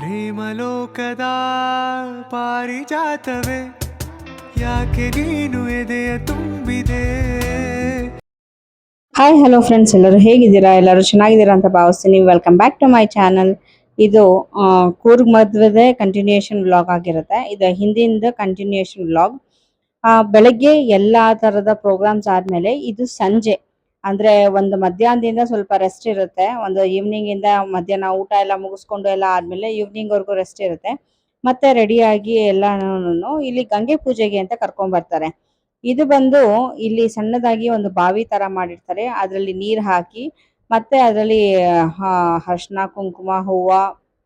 ಪ್ರೇಮಲೋಕದ ಪಾರಿಜಾತವೇ ಯಾಕೆ ನೀನು ಎದೆಯ ತುಂಬಿದೆ. ಹಾಯ್ ಹಲೋ ಫ್ರೆಂಡ್ಸ್, ಎಲ್ಲರೂ ಹೇಗಿದ್ದೀರಾ? ಎಲ್ಲರೂ ಚೆನ್ನಾಗಿದ್ದೀರಾ ಅಂತ ಭಾವಿಸ್ತೀನಿ. Welcome back to my channel. ಇದು ಕೂರ್ಗ್ ಮದುವೆದೇ ಕಂಟಿನ್ಯೂಯೇಷನ್ ವ್ಲಾಗ್ ಆಗಿರುತ್ತೆ. ಇದು ಹಿಂದಿಂದ ಕಂಟಿನ್ಯೂಯೇಷನ್ ವ್ಲಾಗ್. ಬೆಳಗ್ಗೆ ಎಲ್ಲ ಥರದ ಪ್ರೋಗ್ರಾಮ್ಸ್ ಆದಮೇಲೆ ಇದು ಸಂಜೆ ಅಂದರೆ ಒಂದು ಮಧ್ಯಾಹ್ನದಿಂದ ಸ್ವಲ್ಪ ರೆಸ್ಟ್ ಇರುತ್ತೆ. ಒಂದು ಈವ್ನಿಂಗಿಂದ ಮಧ್ಯಾಹ್ನ ಊಟ ಎಲ್ಲ ಮುಗಿಸ್ಕೊಂಡು ಎಲ್ಲ ಆದಮೇಲೆ ಈವ್ನಿಂಗ್ವರೆಗೂ ರೆಸ್ಟ್ ಇರುತ್ತೆ. ಮತ್ತೆ ರೆಡಿಯಾಗಿ ಎಲ್ಲನೂ ಇಲ್ಲಿ ಗಂಗೆ ಪೂಜೆಗೆ ಅಂತ ಕರ್ಕೊಂಡ್ಬರ್ತಾರೆ. ಇದು ಬಂದು ಇಲ್ಲಿ ಸಣ್ಣದಾಗಿ ಒಂದು ಬಾವಿ ತರ ಮಾಡಿರ್ತಾರೆ. ಅದರಲ್ಲಿ ನೀರು ಹಾಕಿ ಮತ್ತೆ ಅದರಲ್ಲಿ ಅರಿಶಿನ ಕುಂಕುಮ ಹೂವ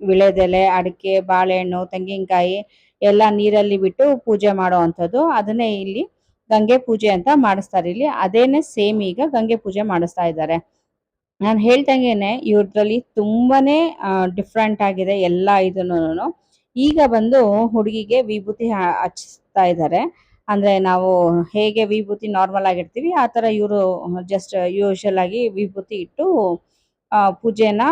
ವಿಳೆದೆಲೆ ಅಡಿಕೆ ಬಾಳೆಹಣ್ಣು ತೆಂಗಿನಕಾಯಿ ಎಲ್ಲ ನೀರಲ್ಲಿ ಬಿಟ್ಟು ಪೂಜೆ ಮಾಡೋ ಅಂಥದ್ದು. ಅದನ್ನೇ ಇಲ್ಲಿ ಗಂಗೆ ಪೂಜೆ ಅಂತ ಮಾಡಿಸ್ತಾರೆ. ಇಲ್ಲಿ ಅದೇನೆ ಸೇಮ್ ಈಗ ಗಂಗೆ ಪೂಜೆ ಮಾಡಿಸ್ತಾ ಇದ್ದಾರೆ. ನಾನು ಹೇಳ್ದಂಗೆನೆ ಇವ್ರದ್ರಲ್ಲಿ ತುಂಬಾನೇ ಡಿಫ್ರೆಂಟ್ ಆಗಿದೆ ಎಲ್ಲ ಇದನ್ನು. ಈಗ ಬಂದು ಹುಡುಗಿಗೆ ವಿಭೂತಿ ಹಚ್ತಾ ಇದ್ದಾರೆ. ಅಂದ್ರೆ ನಾವು ಹೇಗೆ ವಿಭೂತಿ ನಾರ್ಮಲ್ ಆಗಿರ್ತೀವಿ ಆ ತರ ಇವರು ಜಸ್ಟ್ ಯೂಶಲ್ ಆಗಿ ವಿಭೂತಿ ಇಟ್ಟು ಪೂಜೆನ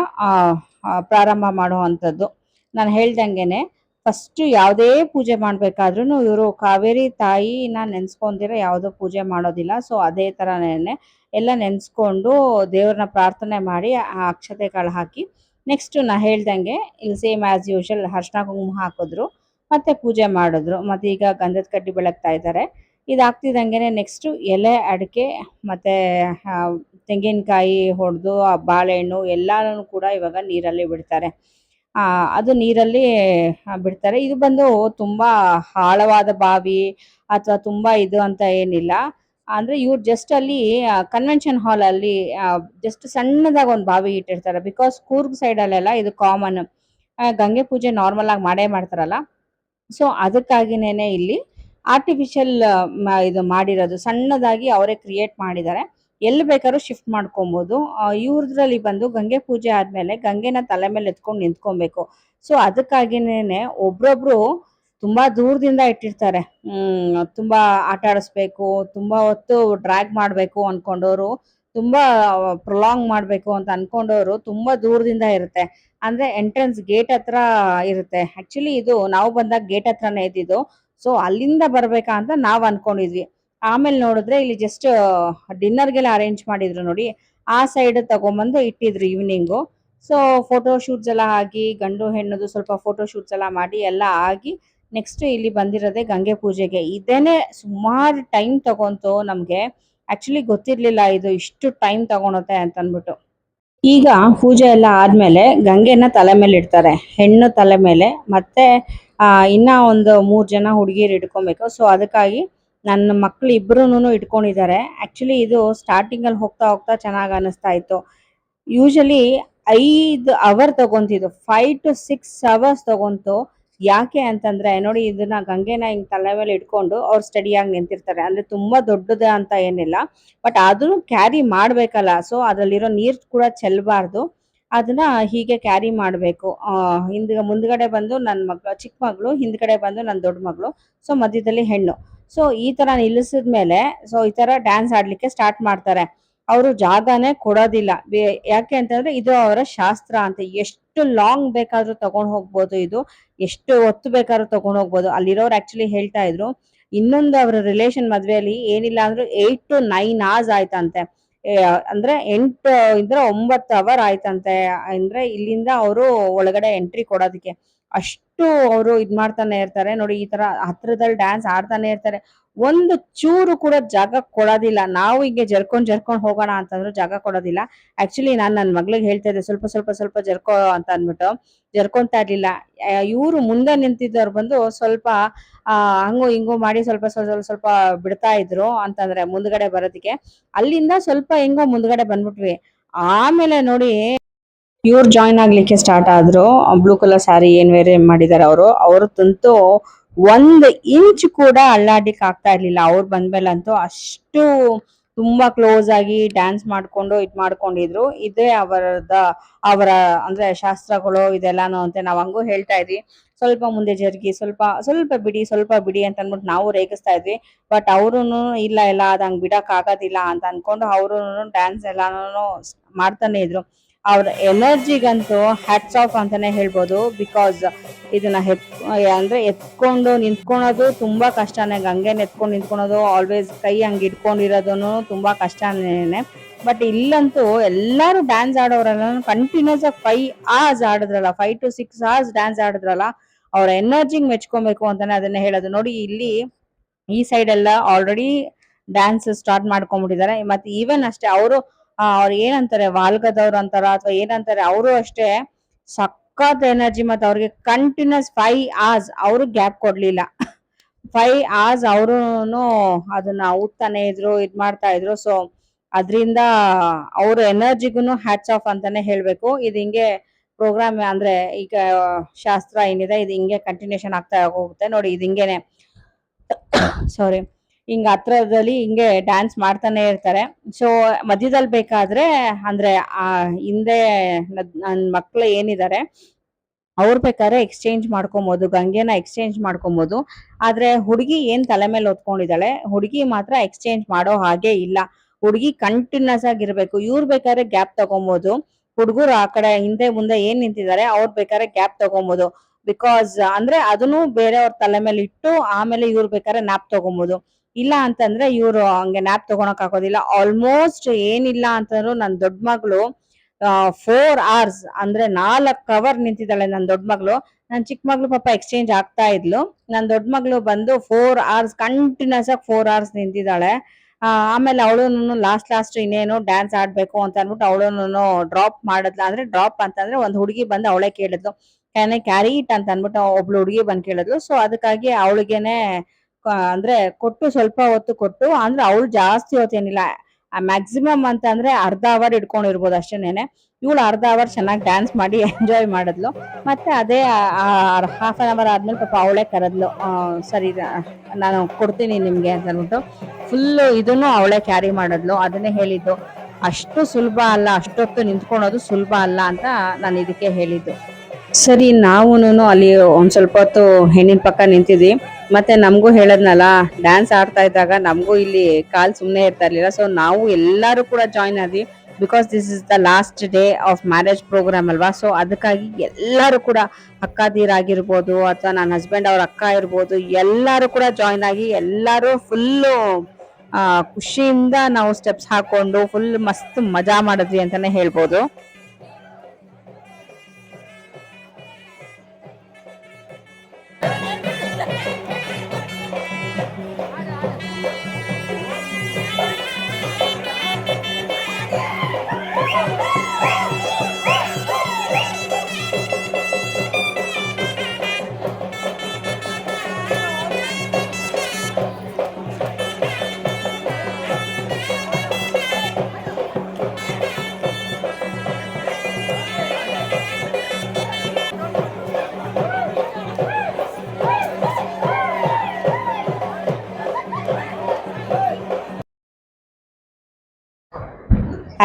ಪ್ರಾರಂಭ ಮಾಡುವಂಥದ್ದು. ನಾನು ಹೇಳ್ದಂಗೆನೆ ಫಸ್ಟ್ ಯಾವುದೇ ಪೂಜೆ ಮಾಡ್ಬೇಕಾದ್ರೂ ಇವರು ಕಾವೇರಿ ತಾಯಿನ ನೆನ್ಸ್ಕೊಂಡಿರೋ ಯಾವುದೋ ಪೂಜೆ ಮಾಡೋದಿಲ್ಲ. ಸೊ ಅದೇ ಥರನೇ ಎಲ್ಲ ನೆನೆಸ್ಕೊಂಡು ದೇವ್ರನ್ನ ಪ್ರಾರ್ಥನೆ ಮಾಡಿ ಆ ಅಕ್ಷತೆ ಕಾಳು ಹಾಕಿ ನೆಕ್ಸ್ಟ್ ನಾ ಹೇಳ್ದಂಗೆ ಇಲ್ಲಿ ಸೇಮ್ ಆ್ಯಸ್ ಯೂಶಲ್ ಅರಿಶಿನ ಕುಂಕುಮ ಹಾಕಿದ್ರು ಮತ್ತೆ ಪೂಜೆ ಮಾಡಿದ್ರು. ಮತ್ತೆ ಈಗ ಗಂಧದ ಕಡ್ಡಿ ಬೆಳಗ್ತಾ ಇದ್ದಾರೆ. ಇದಾಗ್ತಿದ್ದಂಗೆನೆ ನೆಕ್ಸ್ಟ್ ಎಲೆ ಅಡಿಕೆ ಮತ್ತೆ ತೆಂಗಿನಕಾಯಿ ಹೊಡೆದು ಆ ಬಾಳೆಹಣ್ಣು ಎಲ್ಲಾನು ಕೂಡ ಇವಾಗ ನೀರಲ್ಲಿ ಬಿಡ್ತಾರೆ. ಅದು ನೀರಲ್ಲಿ ಬಿಡ್ತಾರೆ. ಇದು ಬಂದು ತುಂಬಾ ಆಳವಾದ ಬಾವಿ ಅಥವಾ ತುಂಬಾ ಇದು ಅಂತ ಏನಿಲ್ಲ. ಅಂದ್ರೆ ಇವ್ರು ಜಸ್ಟ್ ಅಲ್ಲಿ ಕನ್ವೆನ್ಷನ್ ಹಾಲ್ ಅಲ್ಲಿ ಜಸ್ಟ್ ಸಣ್ಣದಾಗಿ ಒಂದು ಬಾವಿ ಇಟ್ಟಿರ್ತಾರೆ. ಬಿಕಾಸ್ ಕೂರ್ಗ್ ಸೈಡ್ ಅಲ್ಲೆಲ್ಲ ಇದು ಕಾಮನ್. ಗಂಗೆ ಪೂಜೆ ನಾರ್ಮಲ್ ಆಗಿ ಮಾಡೇ ಮಾಡ್ತಾರಲ್ಲ. ಸೊ ಅದಕ್ಕಾಗಿನೇನೆ ಇಲ್ಲಿ ಆರ್ಟಿಫಿಷಿಯಲ್ ಇದು ಮಾಡಿರೋದು ಸಣ್ಣದಾಗಿ ಅವರೇ ಕ್ರಿಯೇಟ್ ಮಾಡಿದ್ದಾರೆ. ಎಲ್ಲಿ ಬೇಕಾದ್ರೂ ಶಿಫ್ಟ್ ಮಾಡ್ಕೊಬೋದು. ಇವ್ರದ್ರಲ್ಲಿ ಬಂದು ಗಂಗೆ ಪೂಜೆ ಆದ್ಮೇಲೆ ಗಂಗೆನ ತಲೆ ಮೇಲೆ ಎತ್ಕೊಂಡು ನಿಂತ್ಕೊಬೇಕು. ಸೊ ಅದಕ್ಕಾಗಿನೇನೆ ಒಬ್ರೊಬ್ರು ತುಂಬಾ ದೂರದಿಂದ ಇಟ್ಟಿರ್ತಾರೆ. ತುಂಬಾ ಆಟ ಆಡಿಸ್ಬೇಕು, ತುಂಬಾ ಹೊತ್ತು ಡ್ರ್ಯಾಗ್ ಮಾಡ್ಬೇಕು ಅನ್ಕೊಂಡವರು, ತುಂಬಾ ಪ್ರೊಲಾಂಗ್ ಮಾಡ್ಬೇಕು ಅಂತ ಅನ್ಕೊಂಡವರು ತುಂಬಾ ದೂರದಿಂದ ಇರುತ್ತೆ. ಅಂದ್ರೆ ಎಂಟ್ರೆನ್ಸ್ ಗೇಟ್ ಹತ್ರ ಇರುತ್ತೆ. ಆಕ್ಚುಲಿ ಇದು ನಾವು ಬಂದಾಗ ಗೇಟ್ ಹತ್ರನೇ ಇದ್ದಿದ್ದು. ಸೊ ಅಲ್ಲಿಂದ ಬರ್ಬೇಕಾ ಅಂತ ನಾವ್ ಅನ್ಕೊಂಡಿದ್ವಿ. ಆಮೇಲೆ ನೋಡಿದ್ರೆ ಇಲ್ಲಿ ಜಸ್ಟ್ ಡಿನ್ನರ್ಗೆಲ್ಲ ಅರೇಂಜ್ ಮಾಡಿದ್ರು ನೋಡಿ. ಆ ಸೈಡ್ ತಗೊಂಬಂದು ಇಟ್ಟಿದ್ರು ಈವ್ನಿಂಗು. ಸೊ ಫೋಟೋ ಶೂಟ್ಸ್ ಎಲ್ಲ ಆಗಿ ಗಂಡು ಹೆಣ್ಣದು ಸ್ವಲ್ಪ ಫೋಟೋ ಶೂಟ್ಸ್ ಎಲ್ಲ ಮಾಡಿ ಎಲ್ಲ ಆಗಿ ನೆಕ್ಸ್ಟ್ ಇಲ್ಲಿ ಬಂದಿರೋದೇ ಗಂಗೆ ಪೂಜೆಗೆ. ಇದೇನೆ ಸುಮಾರು ಟೈಮ್ ತಗೊಂತು ನಮ್ಗೆ. ಆಕ್ಚುಲಿ ಗೊತ್ತಿರ್ಲಿಲ್ಲ ಇದು ಇಷ್ಟು ಟೈಮ್ ತಗೊಳುತ್ತೆ ಅಂತ ಅಂದ್ಬಿಟ್ಟು. ಈಗ ಪೂಜೆ ಎಲ್ಲ ಆದ್ಮೇಲೆ ಗಂಗೆನ ತಲೆ ಮೇಲೆ ಇಡ್ತಾರೆ, ಹೆಣ್ಣು ತಲೆ ಮೇಲೆ. ಮತ್ತೆ ಇನ್ನ ಒಂದು 3 ಜನ ಹುಡುಗಿರು ಇಟ್ಕೊಬೇಕು. ಸೊ ಅದಕ್ಕಾಗಿ ನನ್ನ ಮಕ್ಳು ಇಬ್ರುನು ಇಟ್ಕೊಂಡಿದ್ದಾರೆ. ಆಕ್ಚುಲಿ ಇದು ಸ್ಟಾರ್ಟಿಂಗ್ ಅಲ್ಲಿ ಹೋಗ್ತಾ ಹೋಗ್ತಾ ಚೆನ್ನಾಗಿ ಅನಿಸ್ತಾ ಇತ್ತು. ಯೂಶಲಿ 5 ಅವರ್ ತಗೊಂತಿದ್ದು, 5 to 6 hours ತಗೊಂತು. ಯಾಕೆ ಅಂತಂದ್ರೆ ನೋಡಿ, ಇದನ್ನ ಗಂಗೆನ ಹಿಂಗ್ ತಲೆ ಮೇಲೆ ಇಟ್ಕೊಂಡು ಅವ್ರು ಸ್ಟಡಿಯಾಗಿ ನಿಂತಿರ್ತಾರೆ. ಅಂದ್ರೆ ತುಂಬಾ ದೊಡ್ಡದ ಅಂತ ಏನಿಲ್ಲ, ಬಟ್ ಅದನ್ನು ಕ್ಯಾರಿ ಮಾಡ್ಬೇಕಲ್ಲ. ಸೊ ಅದ್ರಲ್ಲಿರೋ ನೀರ್ ಕೂಡ ಚೆಲ್ಲಬಾರ್ದು. ಅದನ್ನ ಹೀಗೆ ಕ್ಯಾರಿ ಮಾಡ್ಬೇಕು. ಮುಂದ್ಗಡೆ ಬಂದು ನನ್ನ ಮಗಳು ಚಿಕ್ಕ ಮಗಳು, ಹಿಂದ್ಗಡೆ ಬಂದು ನನ್ನ ದೊಡ್ಡ ಮಗಳು. ಸೊ ಮಧ್ಯದಲ್ಲಿ ಹೆಣ್ಣು. ಸೊ ಈ ತರ ನಿಲ್ಲಿಸಿದ್ಮೇಲೆ ಸೊ ಈ ತರ ಡ್ಯಾನ್ಸ್ ಆಡ್ಲಿಕ್ಕೆ ಸ್ಟಾರ್ಟ್ ಮಾಡ್ತಾರೆ. ಅವರು ಜಾಗನೇ ಕೊಡೋದಿಲ್ಲ. ಯಾಕೆ ಅಂತಂದ್ರೆ ಇದು ಅವರ ಶಾಸ್ತ್ರ ಅಂತ. ಎಷ್ಟು ಲಾಂಗ್ ಬೇಕಾದ್ರೂ ತಗೊಂಡ್ ಹೋಗ್ಬೋದು. ಇದು ಎಷ್ಟು ಹೊತ್ತು ಬೇಕಾದ್ರೂ ತಗೊಂಡ್ ಹೋಗ್ಬೋದು. ಅಲ್ಲಿರೋರು ಆಕ್ಚುಲಿ ಹೇಳ್ತಾ ಇದ್ರು, ಇನ್ನೊಂದು ಅವರ ರಿಲೇಷನ್ ಮದ್ವೆಯಲ್ಲಿ ಏನಿಲ್ಲ ಅಂದ್ರೆ 8 to 9 hours ಆಯ್ತಂತೆ. ಅಂದ್ರೆ 8 ಇಂದ 9 hour ಆಯ್ತಂತೆ. ಅಂದ್ರೆ ಇಲ್ಲಿಂದ ಅವರು ಒಳಗಡೆ ಎಂಟ್ರಿ ಕೊಡೋದಕ್ಕೆ ಅಷ್ಟು ಅವರು ಇದ್ ಮಾಡ್ತಾನೆ ಇರ್ತಾರೆ. ನೋಡಿ ಈ ತರ ಹತ್ರದಲ್ಲಿ ಡ್ಯಾನ್ಸ್ ಆಡ್ತಾನೆ ಇರ್ತಾರೆ. ಒಂದು ಚೂರು ಕೂಡ ಜಾಗ ಕೊಡೋದಿಲ್ಲ. ನಾವು ಹಿಂಗೆ ಜರ್ಕೊಂಡ್ ಹೋಗೋಣ ಅಂತಂದ್ರು ಜಾಗ ಕೊಡೋದಿಲ್ಲ. ಆಕ್ಚುಲಿ ನಾನ್ ನನ್ನ ಮಗಳಿಗೆ ಹೇಳ್ತಾ ಇದ್ದೆ, ಸ್ವಲ್ಪ ಜರ್ಕೋ ಅಂತ ಅಂದ್ಬಿಟ್ಟು. ಜರ್ಕೊಂತಾ ಇರ್ಲಿಲ್ಲ. ಇವ್ರು ಮುಂದೆ ನಿಂತಿದ್ದವ್ರು ಬಂದು ಸ್ವಲ್ಪ ಹಂಗು ಹಿಂಗು ಮಾಡಿ ಸ್ವಲ್ಪ ಬಿಡ್ತಾ ಇದ್ರು ಅಂತಂದ್ರೆ ಮುಂದ್ಗಡೆ ಬರೋದಕ್ಕೆ. ಅಲ್ಲಿಂದ ಸ್ವಲ್ಪ ಹೆಂಗೋ ಮುಂದ್ಗಡೆ ಬಂದ್ಬಿಟ್ವಿ. ಆಮೇಲೆ ನೋಡಿ ಇವ್ರು ಜಾಯ್ನ್ ಆಗ್ಲಿಕ್ಕೆ ಸ್ಟಾರ್ಟ್ ಆದ್ರು. ಬ್ಲೂ ಕಲರ್ ಸ್ಯಾರಿ ಏನ್ ವೇರೆ ಮಾಡಿದಾರೆ ಅವ್ರದಂತೂ 1 ಇಂಚ್ ಕೂಡ ಅಲ್ಲಾಡಿಕ್ ಆಗ್ತಾ ಇರ್ಲಿಲ್ಲ. ಅವ್ರು ಬಂದ್ಮೇಲಂತೂ ಅಷ್ಟು ತುಂಬಾ ಕ್ಲೋಸ್ ಆಗಿ ಡ್ಯಾನ್ಸ್ ಮಾಡ್ಕೊಂಡು ಇದ್ ಮಾಡ್ಕೊಂಡಿದ್ರು. ಇದೇ ಅವರ ಅಂದ್ರೆ ಶಾಸ್ತ್ರಗಳು ಇದೆಲ್ಲಾನು ಅಂತ ನಾವ್ ಹಂಗೂ ಹೇಳ್ತಾ ಇದ್ವಿ. ಸ್ವಲ್ಪ ಮುಂದೆ ಜರುಗಿ, ಸ್ವಲ್ಪ ಬಿಡಿ ಅಂತ ಅಂದ್ಬಿಟ್ಟು ನಾವು ರೇಗಿಸ್ತಾ ಇದ್ವಿ. ಬಟ್ ಅವ್ರುನು ಇಲ್ಲ ಅದ್ ಹಂಗ್ ಬಿಡಕ್ ಆಗೋದಿಲ್ಲ ಅಂತ ಅನ್ಕೊಂಡು ಅವ್ರುನು ಡ್ಯಾನ್ಸ್ ಎಲ್ಲಾನು ಮಾಡ್ತಾನೆ ಇದ್ರು. ಅವ್ರ ಎನರ್ಜಿಗಂತೂ ಹ್ಯಾಟ್ಸ್ ಆಫ್ ಅಂತಾನೆ ಹೇಳ್ಬೋದು. ಬಿಕಾಸ್ ಇದನ್ನ ಅಂದ್ರೆ ಎತ್ಕೊಂಡು ನಿಂತ್ಕೊಳೋದು ತುಂಬಾ ಕಷ್ಟನೇ. ಗಂಗೆನ ಎತ್ಕೊಂಡು ನಿಂತ್ಕೊಳೋದು, ಆಲ್ವೇಸ್ ಕೈ ಹಂಗೆ ಇಟ್ಕೊಂಡಿರೋದು ತುಂಬಾ ಕಷ್ಟನೇನೆ. ಬಟ್ ಇಲ್ಲಂತೂ ಎಲ್ಲಾರು ಡ್ಯಾನ್ಸ್ ಆಡೋರಲ್ಲ, ಕಂಟಿನ್ಯೂಸ್ ಆಗಿ 5 hours ಆಡಿದ್ರಲ್ಲ, 5 to 6 hours ಡ್ಯಾನ್ಸ್ ಆಡಿದ್ರಲ್ಲ, ಅವ್ರ ಎನರ್ಜಿಗ್ ಮೆಚ್ಕೊಬೇಕು ಅಂತಾನೆ ಅದನ್ನ ಹೇಳೋದು. ನೋಡಿ ಇಲ್ಲಿ ಈ ಸೈಡ್ ಎಲ್ಲ ಆಲ್ರೆಡಿ ಡ್ಯಾನ್ಸ್ ಸ್ಟಾರ್ಟ್ ಮಾಡ್ಕೊಂಡ್ಬಿಟ್ಟಿದ್ದಾರೆ. ಮತ್ತೆ ಈವನ್ ಅಷ್ಟೇ ಅವ್ರು ಏನಂತಾರೆ, ವಾಲ್ಗದವ್ರು ಅಂತಾರ ಅಥವಾ ಏನಂತಾರೆ, ಅವರು ಅಷ್ಟೇ ಸಖತ್ ಎನರ್ಜಿ. ಮತ್ತೆ ಅವ್ರಿಗೆ ಕಂಟಿನ್ಯೂಸ್ 5 hours ಅವರು ಗ್ಯಾಪ್ ಕೊಡ್ಲಿಲ್ಲ. 5 hours ಅವರು ಅದನ್ನ ಊದ್ತಾನೆ ಇದ್ರು, ಇದ್ ಮಾಡ್ತಾ ಇದ್ರು. ಸೊ ಅದ್ರಿಂದ ಅವ್ರ ಎನರ್ಜಿಗೂ ಹ್ಯಾಟ್ಸ್ ಆಫ್ ಅಂತಾನೆ ಹೇಳ್ಬೇಕು. ಇದು ಹಿಂಗೆ ಪ್ರೋಗ್ರಾಮ್ ಅಂದ್ರೆ ಈಗ ಶಾಸ್ತ್ರ ಏನಿದೆ ಇದು ಹಿಂಗೆ ಕಂಟಿನ್ಯೂಷನ್ ಆಗ್ತಾ ಹೋಗುತ್ತೆ. ನೋಡಿ ಇದು ಹಿಂಗೇನೆ, ಸಾರಿ, ಹಿಂಗ ಹತ್ರದಲ್ಲಿ ಹಿಂಗೆ ಡ್ಯಾನ್ಸ್ ಮಾಡ್ತಾನೆ ಇರ್ತಾರೆ. ಸೊ ಮಧ್ಯದಲ್ಲಿ ಬೇಕಾದ್ರೆ ಅಂದ್ರೆ ಹಿಂದೆ ನನ್ ಮಕ್ಳು ಏನಿದ್ದಾರೆ ಅವ್ರು ಬೇಕಾದ್ರೆ ಎಕ್ಸ್ಚೇಂಜ್ ಮಾಡ್ಕೊಬಹುದು, ಗಂಗೆನ ಎಕ್ಸ್ಚೇಂಜ್ ಮಾಡ್ಕೊಬಹುದು. ಆದ್ರೆ ಹುಡುಗಿ ಏನ್ ತಲೆ ಮೇಲೆ ಹೊತ್ಕೊಂಡಿದ್ದಾಳೆ, ಹುಡುಗಿ ಮಾತ್ರ ಎಕ್ಸ್ಚೇಂಜ್ ಮಾಡೋ ಹಾಗೆ ಇಲ್ಲ. ಹುಡುಗಿ ಕಂಟಿನ್ಯೂಸ್ ಆಗಿರ್ಬೇಕು. ಇವ್ರು ಬೇಕಾದ್ರೆ ಗ್ಯಾಪ್ ತಗೊಬಹುದು, ಹುಡುಗರು ಆ ಕಡೆ ಹಿಂದೆ ಮುಂದೆ ಏನ್ ನಿಂತಿದ್ದಾರೆ ಅವ್ರು ಬೇಕಾದ್ರೆ ಗ್ಯಾಪ್ ತಗೊಬಹುದು. ಬಿಕಾಸ್ ಅಂದ್ರೆ ಅದನ್ನು ಬೇರೆಯವ್ರ ತಲೆ ಮೇಲೆ ಇಟ್ಟು ಆಮೇಲೆ ಇವ್ರು ಬೇಕಾದ್ರೆ ನ್ಯಾಪ್ ತಗೊಬಹುದು. ಇಲ್ಲ ಅಂತಂದ್ರೆ ಇವ್ರು ಹಂಗೆ ನ್ಯಾಪ್ ತಗೊಳಕ್ ಆಗೋದಿಲ್ಲ. ಆಲ್ಮೋಸ್ಟ್ ಏನಿಲ್ಲ ಅಂತಂದ್ರು ನನ್ ದೊಡ್ಡ ಮಗಳು 4 hours ಅಂದ್ರೆ 4 hour ನಿಂತಿದ್ದಾಳೆ ನನ್ ದೊಡ್ಡ ಮಗಳು. ನನ್ ಚಿಕ್ಕ ಮಗಳು ಪಾಪ ಎಕ್ಸ್ಚೇಂಜ್ ಆಗ್ತಾ ಇದ್ಲು. ನನ್ ದೊಡ್ಡ ಮಗಳು ಬಂದು 4 hours ಕಂಟಿನ್ಯೂಸ್ ಆಗಿ 4 hours ನಿಂತಿದ್ದಾಳೆ. ಆಮೇಲೆ ಅವಳು ಲಾಸ್ಟ್ ಇನ್ನೇನು ಡ್ಯಾನ್ಸ್ ಆಡ್ಬೇಕು ಅಂತ ಅನ್ಬಿಟ್ಟು ಅವಳು ಡ್ರಾಪ್ ಮಾಡದ್ಲ. ಅಂದ್ರೆ ಡ್ರಾಪ್ ಅಂತಂದ್ರೆ ಒಂದ್ ಹುಡುಗಿ ಬಂದು ಅವಳೇ ಕೇಳಿದ್ಲು, ಕ್ಯಾನ್ ಐ ಕ್ಯಾರಿ ಇಟ್ ಅಂತ ಅನ್ಬಿಟ್ಟು ಒಬ್ಳು ಹುಡುಗಿ ಬಂದ್ ಕೇಳಿದ್ಲು. ಸೊ ಅದಕ್ಕಾಗಿ ಅವಳಿಗೆನೆ ಅಂದ್ರೆ ಕೊಟ್ಟು, ಸ್ವಲ್ಪ ಹೊತ್ತು ಕೊಟ್ಟು, ಅಂದ್ರೆ ಅವಳು ಜಾಸ್ತಿ ಹೊತ್ತೇನಿಲ್ಲ, ಮ್ಯಾಕ್ಸಿಮಮ್ ಅಂತ ಅಂದ್ರೆ ಅರ್ಧ ಅವರ್ ಇಟ್ಕೊಂಡಿರ್ಬೋದು ಅಷ್ಟೇನೆ. ಇವಳು ಅರ್ಧ ಅವರ್ ಚೆನ್ನಾಗಿ ಡ್ಯಾನ್ಸ್ ಮಾಡಿ ಎಂಜಾಯ್ ಮಾಡಿದ್ಲು. ಮತ್ತೆ ಅದೇ half an hour ಆದ್ಮೇಲೆ ಪಾಪ ಅವಳೇ ಕರೆದ್ಲು, ಸರಿ ನಾನು ಕೊಡ್ತೀನಿ ನಿಮ್ಗೆ ಅಂತ ಅಂದ್ಬಿಟ್ಟು ಫುಲ್ ಇದನ್ನು ಅವಳೇ ಕ್ಯಾರಿ ಮಾಡಿದ್ಲು. ಅದನ್ನೇ ಹೇಳಿದ್ದು, ಅಷ್ಟು ಸುಲಭ ಅಲ್ಲ, ಅಷ್ಟೊತ್ತು ನಿಂತ್ಕೊಳೋದು ಸುಲಭ ಅಲ್ಲ ಅಂತ ನಾನು ಇದಕ್ಕೆ ಹೇಳಿದ್ದು. ಸರಿ, ನಾವುನು ಅಲ್ಲಿ ಒಂದ್ ಸ್ವಲ್ಪ ಹೊತ್ತು ಹೆಣ್ಣಿನ ಪಕ್ಕ ನಿಂತಿದ್ವಿ. ಮತ್ತೆ ನಮಗೂ ಹೇಳದ್ನಲ್ಲ, ಡ್ಯಾನ್ಸ್ ಆಡ್ತಾ ಇದ್ದಾಗ ನಮಗೂ ಇಲ್ಲಿ ಕಾಲ್ ಸುಮ್ನೆ ಇರ್ತಾ ಇರ್ಲಿಲ್ಲ. ಸೊ ನಾವು ಎಲ್ಲಾರು ಕೂಡ ಜಾಯಿನ್ ಆದ್ವಿ. Because this is the last day of marriage programme ಅಲ್ವಾ. ಸೊ ಅದಕ್ಕಾಗಿ ಎಲ್ಲಾರು ಕೂಡ, ಅಕ್ಕಾದೀರಾಗಿರ್ಬೋದು ಅಥವಾ ನನ್ನ ಹಸ್ಬೆಂಡ್ ಅವ್ರ ಅಕ್ಕ ಇರ್ಬೋದು, ಎಲ್ಲಾರು ಕೂಡ ಜಾಯಿನ್ ಆಗಿ ಎಲ್ಲಾರು ಫುಲ್ಲು ಖುಷಿಯಿಂದ ನಾವು ಸ್ಟೆಪ್ಸ್ ಹಾಕೊಂಡು ಫುಲ್ ಮಸ್ತ್ ಮಜಾ ಮಾಡಿದ್ವಿ ಅಂತಾನೆ ಹೇಳ್ಬೋದು.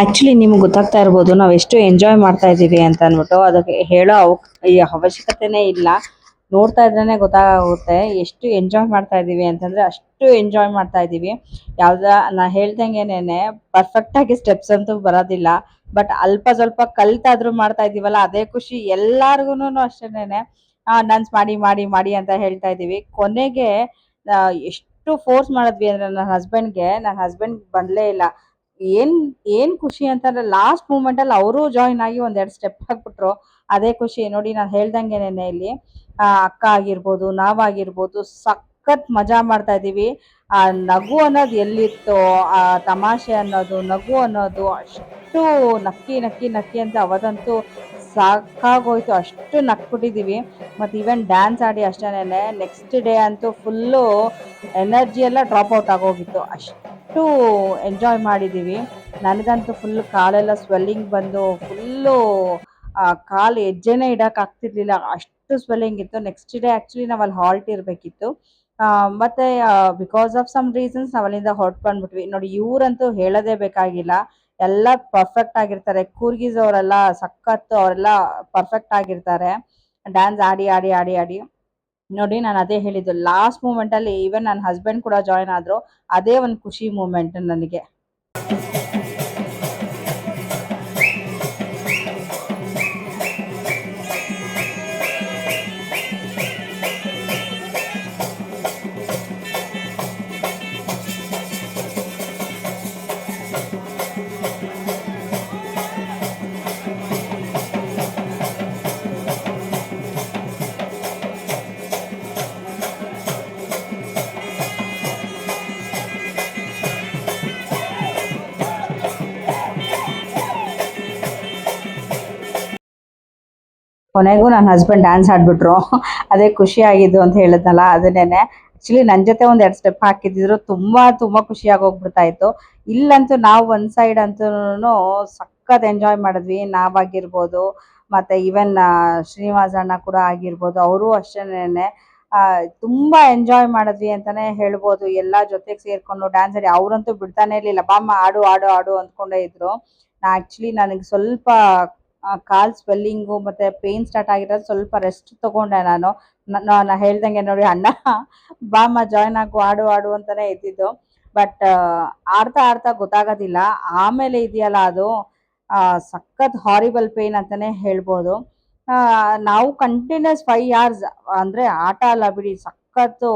ಆಕ್ಚುಲಿ ನಿಮ್ಗೆ ಗೊತ್ತಾಗ್ತಾ ಇರ್ಬೋದು ನಾವು ಎಷ್ಟು ಎಂಜಾಯ್ ಮಾಡ್ತಾ ಇದ್ದೀವಿ ಅಂತ ಅನ್ಬಿಟ್ಟು. ಅದಕ್ಕೆ ಹೇಳೋ ಈ ಅವಶ್ಯಕತೆನೇ ಇಲ್ಲ, ನೋಡ್ತಾ ಇದ್ರೇನೆ ಗೊತ್ತಾಗುತ್ತೆ ಎಷ್ಟು ಎಂಜಾಯ್ ಮಾಡ್ತಾ ಇದೀವಿ ಅಂತಂದ್ರೆ ಅಷ್ಟು ಎಂಜಾಯ್ ಮಾಡ್ತಾ ಇದೀವಿ. ನಾ ಹೇಳ್ದಂಗೆನೆ ಪರ್ಫೆಕ್ಟ್ ಆಗಿ ಸ್ಟೆಪ್ಸ್ ಅಂತೂ ಬರೋದಿಲ್ಲ, ಬಟ್ ಅಲ್ಪ ಸ್ವಲ್ಪ ಕಲ್ತಾದ್ರೂ ಮಾಡ್ತಾ ಇದೀವಲ್ಲ ಅದೇ ಖುಷಿ ಎಲ್ಲಾರ್ಗುನು ಅಷ್ಟೇನೆ. ಡಾನ್ಸ್ ಮಾಡಿ ಮಾಡಿ ಮಾಡಿ ಅಂತ ಹೇಳ್ತಾ ಇದೀವಿ. ಕೊನೆಗೆ ಎಷ್ಟು ಫೋರ್ಸ್ ಮಾಡಿದ್ವಿ ಅಂದ್ರೆ ನನ್ನ ಹಸ್ಬೆಂಡ್ ಬಂದ್ಲೇ ಇಲ್ಲ. ಏನ್ ಏನ್ ಖುಷಿ ಅಂತಂದ್ರೆ ಲಾಸ್ಟ್ ಮೂಮೆಂಟ್ ಅಲ್ಲಿ ಅವರು ಜಾಯಿನ್ ಆಗಿ 1-2 ಸ್ಟೆಪ್ ಹಾಕ್ಬಿಟ್ರು. ಅದೇ ಖುಷಿ. ನೋಡಿ ನಾನು ಹೇಳ್ದಂಗೆನೆ ಇಲ್ಲಿ ಅಕ್ಕ ಆಗಿರ್ಬೋದು, ನಾವಾಗಿರ್ಬೋದು, ಸಖತ್ ಮಜಾ ಮಾಡ್ತಾ ಇದೀವಿ. ಆ ನಗು ಅನ್ನೋದು ಎಲ್ಲಿತ್ತೋ, ಆ ತಮಾಷೆ ಅನ್ನೋದು, ನಗು ಅನ್ನೋದು ಅಷ್ಟು ನಕ್ಕಿ ನಕ್ಕಿ ನಕ್ಕಿ ಅಂತ ಅವತ್ತಂತೂ ಸಾಕಾಗೋಯ್ತು. ಅಷ್ಟು ನಕ್ಬಿಟ್ಟಿದೀವಿ. ಮತ್ತೆ ಈವನ್ ಡ್ಯಾನ್ಸ್ ಆಡಿ ಅಷ್ಟೇನೆ ನೆಕ್ಸ್ಟ್ ಡೇ ಅಂತೂ ಫುಲ್ಲು ಎನರ್ಜಿ ಎಲ್ಲ ಡ್ರಾಪ್ ಔಟ್ ಆಗೋಗಿತ್ತು. ಅಷ್ಟು ಎಂಜಾಯ್ ಮಾಡಿದೀವಿ. ನನಗಂತೂ ಫುಲ್ ಕಾಲೆಲ್ಲ ಸ್ವೆಲ್ಲಿಂಗ್ ಬಂದು ಫುಲ್ಲು ಕಾಲು ಹೆಜ್ಜೆನೇ ಇಡಕ್ ಆಗ್ತಿರ್ಲಿಲ್ಲ, ಅಷ್ಟು ಸ್ವೆಲ್ಲಿಂಗ್ ಇತ್ತು. ನೆಕ್ಸ್ಟ್ ಡೇ ಆಕ್ಚುಲಿ ನಾವು ಅಲ್ಲಿ ಹಾಲ್ಟ್ ಇರ್ಬೇಕಿತ್ತು. ಮತ್ತೆ ಬಿಕಾಸ್ ಆಫ್ ಸಮ್ ರೀಸನ್ಸ್ ನಾವು ಅಲ್ಲಿಂದ ಹೊರಟು ಬಂದ್ಬಿಟ್ವಿ. ನೋಡಿ ಇವ್ರಂತೂ ಹೇಳೋದೇ ಬೇಕಾಗಿಲ್ಲ, ಎಲ್ಲ ಪರ್ಫೆಕ್ಟ್ ಆಗಿರ್ತಾರೆ. ಕೂರ್ಗಿಸ್ ಅವರೆಲ್ಲ ಸಖತ್ತು, ಅವರೆಲ್ಲ ಪರ್ಫೆಕ್ಟ್ ಆಗಿರ್ತಾರೆ ಡ್ಯಾನ್ಸ್ ಆಡಿ ಆಡಿ ಆಡಿ ಆಡಿ. ನೋಡಿ ನಾನು ಅದೇ ಹೇಳಿದ್ದು, ಲಾಸ್ಟ್ ಮೂಮೆಂಟ್ ಅಲ್ಲಿ ಈವನ್ ನನ್ನ ಹಸ್ಬೆಂಡ್ ಕೂಡ ಜಾಯಿನ್ ಆದ್ರು. ಅದೇ ಒಂದು ಖುಷಿ ಮೂಮೆಂಟ್ ನನಗೆ. ಕೊನೆಗೂ ನನ್ನ ಹಸ್ಬೆಂಡ್ ಡ್ಯಾನ್ಸ್ ಆಡ್ಬಿಟ್ರು. ಅದೇ ಖುಷಿ ಆಗಿದ್ದು ಅಂತ ಹೇಳಿದ್ನಲ್ಲ ಅದನ್ನೇನೆ. ಆ್ಯಕ್ಚುಲಿ ನನ್ನ ಜೊತೆ ಒಂದು 2 ಸ್ಟೆಪ್ ಹಾಕಿದ್ದಿದ್ರು ತುಂಬ ಖುಷಿಯಾಗಿ ಹೋಗ್ಬಿಡ್ತಾ ಇತ್ತು. ಇಲ್ಲಂತೂ ನಾವು ಒಂದು ಸೈಡ್ ಅಂತೂನು ಸಖತ್ ಎಂಜಾಯ್ ಮಾಡಿದ್ವಿ. ನಾವಾಗಿರ್ಬೋದು ಮತ್ತು ಈವನ್ ಶ್ರೀನಿವಾಸ್ ಅಣ್ಣ ಕೂಡ ಆಗಿರ್ಬೋದು, ಅವರು ಅಷ್ಟೇನೆ ತುಂಬ ಎಂಜಾಯ್ ಮಾಡಿದ್ವಿ ಅಂತಲೇ ಹೇಳ್ಬೋದು. ಎಲ್ಲ ಜೊತೆಗೆ ಸೇರಿಕೊಂಡು ಡ್ಯಾನ್ಸ್ ಆಡಿ ಅವರಂತೂ ಬಿಡ್ತಾನೆ ಇರಲಿಲ್ಲ. ಬಾಮ್ಮ ಆಡು ಆಡು ಆಡು ಅಂದ್ಕೊಂಡೇ ಇದ್ದರು. ನನಗೆ ಸ್ವಲ್ಪ ಕಾಲು ಸ್ವೆಲ್ಲಿಂಗು ಮತ್ತು ಪೇಯ್ನ್ ಸ್ಟಾರ್ಟ್ ಆಗಿರೋದು ಸ್ವಲ್ಪ ರೆಸ್ಟ್ ತೊಗೊಂಡೆ ನಾನು. ನಾನು ಹೇಳ್ದಂಗೆ ನೋಡಿ ಅಣ್ಣ ಬಾಮ್ಮ ಜಾಯ್ನ್ ಆಗು ಆಡು ಆಡು ಅಂತಲೇ ಇದ್ದಿದ್ದು. ಬಟ್ ಆಡ್ತಾ ಆಡ್ತಾ ಗೊತ್ತಾಗೋದಿಲ್ಲ. ಆಮೇಲೆ ಇದೆಯಲ್ಲ ಅದು ಸಖತ್ ಹಾರಿಬಲ್ ಪೇಯ್ನ್ ಅಂತಲೇ ಹೇಳ್ಬೋದು. ನಾವು ಕಂಟಿನ್ಯೂಸ್ 5 hours ಅಂದರೆ ಆಟ ಅಲ್ಲ ಬಿಡಿ, ಸಖತ್ತು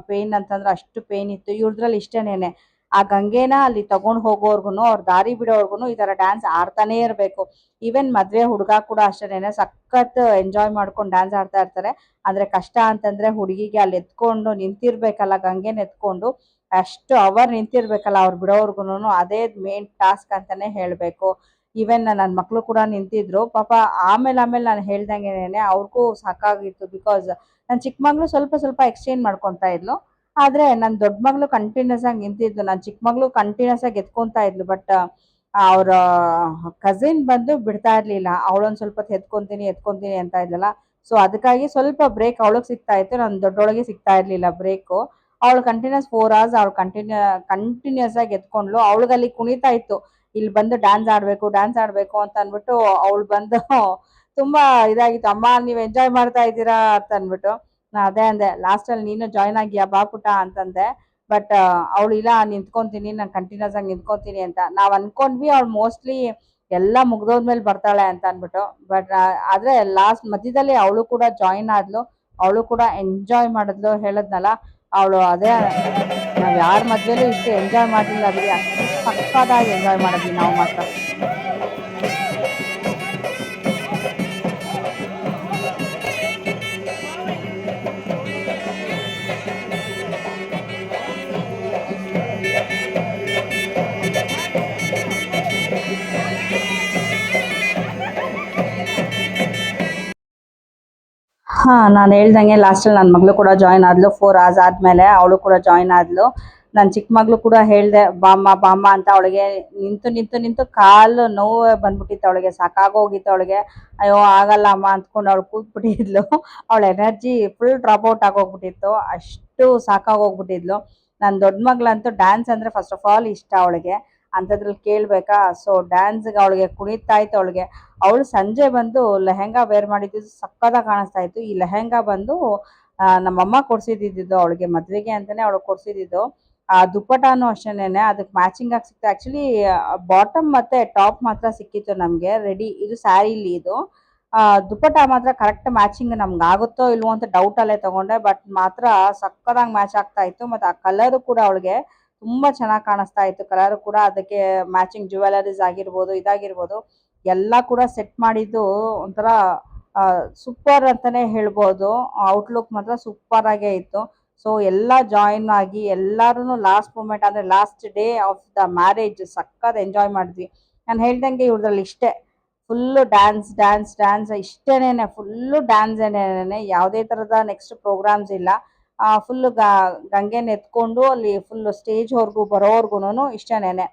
ಪೇಯ್ನ್ ಅಂತಂದ್ರೆ ಅಷ್ಟು ಪೇಯ್ನ್ ಇತ್ತು. ಇವ್ರದ್ರಲ್ಲಿ ಇಷ್ಟೇನೆ, ಆ ಗಂಗೆನ ಅಲ್ಲಿ ತಗೊಂಡು ಹೋಗೋವರ್ಗು ಅವ್ರ ದಾರಿ ಬಿಡೋವರ್ಗು ಈ ಥರ ಡ್ಯಾನ್ಸ್ ಆಡ್ತಾನೇ ಇರಬೇಕು. ಈವನ್ ಮದುವೆ ಹುಡುಗ ಕೂಡ ಅಷ್ಟೇನೆ ಸಖತ್ ಎಂಜಾಯ್ ಮಾಡ್ಕೊಂಡು ಡ್ಯಾನ್ಸ್ ಆಡ್ತಾ ಇರ್ತಾರೆ. ಆದರೆ ಕಷ್ಟ ಅಂತಂದರೆ ಹುಡುಗಿಗೆ ಅಲ್ಲಿ ಎತ್ಕೊಂಡು ನಿಂತಿರ್ಬೇಕಲ್ಲ, ಗಂಗೆನ ಎತ್ಕೊಂಡು ಅಷ್ಟು ಅವರ್ ನಿಂತಿರ್ಬೇಕಲ್ಲ ಅವ್ರು ಬಿಡೋವರ್ಗು. ಅದೇ ಮೇನ್ ಟಾಸ್ಕ್ ಅಂತಲೇ ಹೇಳಬೇಕು. ಈವನ್ ನನ್ನ ಮಕ್ಕಳು ಕೂಡ ನಿಂತಿದ್ರು ಪಾಪ. ಆಮೇಲೆ ನಾನು ಹೇಳ್ದಂಗೆನೆ ಅವ್ರಿಗೂ ಸಾಕಾಗಿತ್ತು. ಬಿಕಾಸ್ ನನ್ನ ಚಿಕ್ಕ ಮಗಳು ಸ್ವಲ್ಪ ಎಕ್ಸ್ಚೇಂಜ್ ಮಾಡ್ಕೊತಾ ಇದ್ಲು. ಆದರೆ ನನ್ನ ದೊಡ್ಡ ಮಗಳು ಕಂಟಿನ್ಯೂಸ್ ಆಗಿ ನಿಂತಿದ್ಲು. ನನ್ನ ಚಿಕ್ಕ ಮಗಳು ಕಂಟಿನ್ಯೂಸ್ ಆಗಿ ಎತ್ಕೊತಾ ಇದ್ಲು. ಬಟ್ ಅವರ ಕಸಿನ್ ಬಂದು ಬಿಡ್ತಾ ಇರಲಿಲ್ಲ. ಅವಳೊಂದು ಸ್ವಲ್ಪ ಹೊತ್ತು ಎತ್ಕೊತೀನಿ ಅಂತ ಇದ್ಲಲ್ಲ. ಸೊ ಅದಕ್ಕಾಗಿ ಸ್ವಲ್ಪ ಬ್ರೇಕ್ ಅವಳಿಗೆ ಸಿಗ್ತಾ ಇತ್ತು, ನನ್ನ ದೊಡ್ಡೊಳಗೆ ಸಿಗ್ತಾ ಇರಲಿಲ್ಲ ಬ್ರೇಕು. ಅವಳು ಕಂಟಿನ್ಯೂಸ್ 4 hours ಅವಳು ಕಂಟಿನ್ಯೂಸ್ ಆಗಿ ಎತ್ಕೊಂಡ್ಲು. ಅವಳಿಗಲ್ಲಿ ಕುಣಿತಾ ಇತ್ತು, ಇಲ್ಲಿ ಬಂದು ಡ್ಯಾನ್ಸ್ ಆಡಬೇಕು ಅಂತ ಅಂದ್ಬಿಟ್ಟು ಅವಳು ಬಂದು ತುಂಬ ಇದಾಗಿತ್ತು. ಅಮ್ಮ ನೀವು ಎಂಜಾಯ್ ಮಾಡ್ತಾ ಇದ್ದೀರಾ ಅಂತ ಅಂದ್ಬಿಟ್ಟು. ಅದೇ ಅಂದೆ ಲಾಸ್ಟಲ್ಲಿ ನೀನು ಜಾಯ್ನ್ ಆಗಿಯಾ ಬಾ ಪುಟ ಅಂತಂದೆ. ಬಟ್ ಅವಳು ಇಲ್ಲ ನಿಂತ್ಕೊತೀನಿ, ನಾನು ಕಂಟಿನ್ಯೂಸ್ ಆಗಿ ನಿಂತ್ಕೊತೀನಿ ಅಂತ. ನಾವು ಅಂದ್ಕೊಂಡ್ವಿ ಅವಳು ಮೋಸ್ಟ್ಲಿ ಎಲ್ಲ ಮುಗ್ದೋದ್ಮೇಲೆ ಬರ್ತಾಳೆ ಅಂತ ಅಂದ್ಬಿಟ್ಟು. ಬಟ್ ಆದರೆ ಲಾಸ್ಟ್ ಮಧ್ಯದಲ್ಲಿ ಅವಳು ಕೂಡ ಜಾಯಿನ್ ಆದ್ಲು. ಅವಳು ಕೂಡ ಎಂಜಾಯ್ ಮಾಡಿದ್ಲು. ಹೇಳಿದ್ನಲ್ಲ ಅವಳು, ಅದೇ ನಾವು ಯಾರ ಮದುವೆಲೂ ಇಷ್ಟು ಎಂಜಾಯ್ ಮಾಡಲಿಲ್ಲ ಬಿಡಿ, ಅಷ್ಟು ಸಕ್ಕತ್ತಾಗಿ ಎಂಜಾಯ್ ಮಾಡಿದ್ವಿ ನಾವು ಮಾತ್ರ. ನಾನು ಹೇಳ್ದಂಗೆ ಲಾಸ್ಟಲ್ಲಿ ನನ್ನ ಮಗಳು ಕೂಡ ಜಾಯ್ನ್ ಆದ್ಲು. 4 hours ಆದಮೇಲೆ ಅವಳು ಕೂಡ ಜಾಯ್ನ್ ಆದ್ಲು. ನನ್ನ ಚಿಕ್ಕ ಮಗಳು ಕೂಡ ಹೇಳಿದೆ ಬಾಮ್ಮ ಅಂತ. ಅವಳಿಗೆ ನಿಂತು ಕಾಲು ನೋವು ಬಂದ್ಬಿಟ್ಟಿತ್ತು. ಅವಳಿಗೆ ಸಾಕಾಗೋಗಿತ್ತು. ಅವಳಿಗೆ ಅಯ್ಯೋ ಆಗಲ್ಲ ಅಮ್ಮ ಅಂದ್ಕೊಂಡು ಅವಳು ಕೂತ್ಬಿಟ್ಟಿದ್ಲು. ಅವಳ ಎನರ್ಜಿ ಫುಲ್ ಡ್ರಾಪ್ ಔಟ್ ಆಗೋಗ್ಬಿಟ್ಟಿತ್ತು, ಅಷ್ಟು ಸಾಕಾಗೋಗ್ಬಿಟ್ಟಿದ್ಲು. ನನ್ನ ದೊಡ್ಡ ಮಗಳಂತೂ ಡ್ಯಾನ್ಸ್ ಅಂದರೆ ಫಸ್ಟ್ ಆಫ್ ಆಲ್ ಇಷ್ಟ ಅವಳಿಗೆ. ಅಂಥದ್ರಲ್ಲಿ ಕೇಳಬೇಕಾ. ಸೊ ಡ್ಯಾನ್ಸ್ಗೆ ಅವಳಿಗೆ ಕುಣಿತಾ ಇತ್ತು. ಅವಳು ಸಂಜೆ ಬಂದು ಲೆಹೆಂಗಾ ವೇರ್ ಮಾಡಿದ್ದು ಸಕ್ಕತ್ತಾಗಿ ಕಾಣಿಸ್ತಾ ಇತ್ತು. ಈ ಲೆಹೆಂಗಾ ಬಂದು ನಮ್ಮಮ್ಮ ಕೊಡಿಸಿದ್ದು, ಅವಳಿಗೆ ಮದುವೆಗೆ ಅಂತಲೇ ಅವಳು ಕೊಡಿಸಿದ್ದು. ಆ ದುಪ್ಪಟಾನು ಅಷ್ಟೇನೆ ಅದಕ್ಕೆ ಮ್ಯಾಚಿಂಗ್ ಆಗಿ ಸಿಕ್ತು. ಆ್ಯಕ್ಚುಲಿ ಬಾಟಮ್ ಮತ್ತು ಟಾಪ್ ಮಾತ್ರ ಸಿಕ್ಕಿತ್ತು ನಮಗೆ ರೆಡಿ. ಇದು ಸ್ಯಾರಿಲಿ ಇದು. ದುಪ್ಪಟ ಮಾತ್ರ ಕರೆಕ್ಟ್ ಮ್ಯಾಚಿಂಗ್ ನಮ್ಗೆ ಆಗುತ್ತೋ ಇಲ್ವೋ ಅಂತ ಡೌಟಲ್ಲೇ ತೊಗೊಂಡೆ. ಬಟ್ ಮಾತ್ರ ಸಕ್ಕತ್ತಾಗಿ ಮ್ಯಾಚ್ ಆಗ್ತಾ ಇತ್ತು. ಮತ್ತು ಆ ಕಲರು ಕೂಡ ಅವಳಿಗೆ ತುಂಬ ಚೆನ್ನಾಗಿ ಕಾಣಿಸ್ತಾ ಇತ್ತು. ಕಲರು ಕೂಡ ಅದಕ್ಕೆ ಮ್ಯಾಚಿಂಗ್ ಜ್ಯುವೆಲರೀಸ್ ಆಗಿರ್ಬೋದು, ಇದಾಗಿರ್ಬೋದು, ಎಲ್ಲ ಕೂಡ ಸೆಟ್ ಮಾಡಿದ್ದು ಒಂಥರ ಸೂಪರ್ ಅಂತಲೇ ಹೇಳ್ಬೋದು. ಔಟ್ಲುಕ್ ಮಾತ್ರ ಸೂಪರಾಗೇ ಇತ್ತು. ಸೊ ಎಲ್ಲ ಜಾಯಿನ್ ಆಗಿ ಎಲ್ಲರೂ ಲಾಸ್ಟ್ ಮೂಮೆಂಟ್ ಅಂದರೆ last day of the marriage ಸಕ್ಕತ್ ಎಂಜಾಯ್ ಮಾಡಿದ್ವಿ. ನಾನು ಹೇಳ್ದಂಗೆ ಇವ್ರದ್ರಲ್ಲಿ ಇಷ್ಟೇ ಫುಲ್ಲು ಡ್ಯಾನ್ಸ್ ಇಷ್ಟೇನೆ, ಫುಲ್ಲು ಡ್ಯಾನ್ಸೇನೆ. ಯಾವುದೇ ಥರದ ನೆಕ್ಸ್ಟ್ ಪ್ರೋಗ್ರಾಮ್ಸ್ ಇಲ್ಲ. ಫುಲ್ಲು ಗಂಗೆನ ಎತ್ಕೊಂಡು ಅಲ್ಲಿ ಫುಲ್ಲು ಸ್ಟೇಜ್ವರೆಗೂ ಬರೋವರ್ಗು ಇಷ್ಟೇನೆ.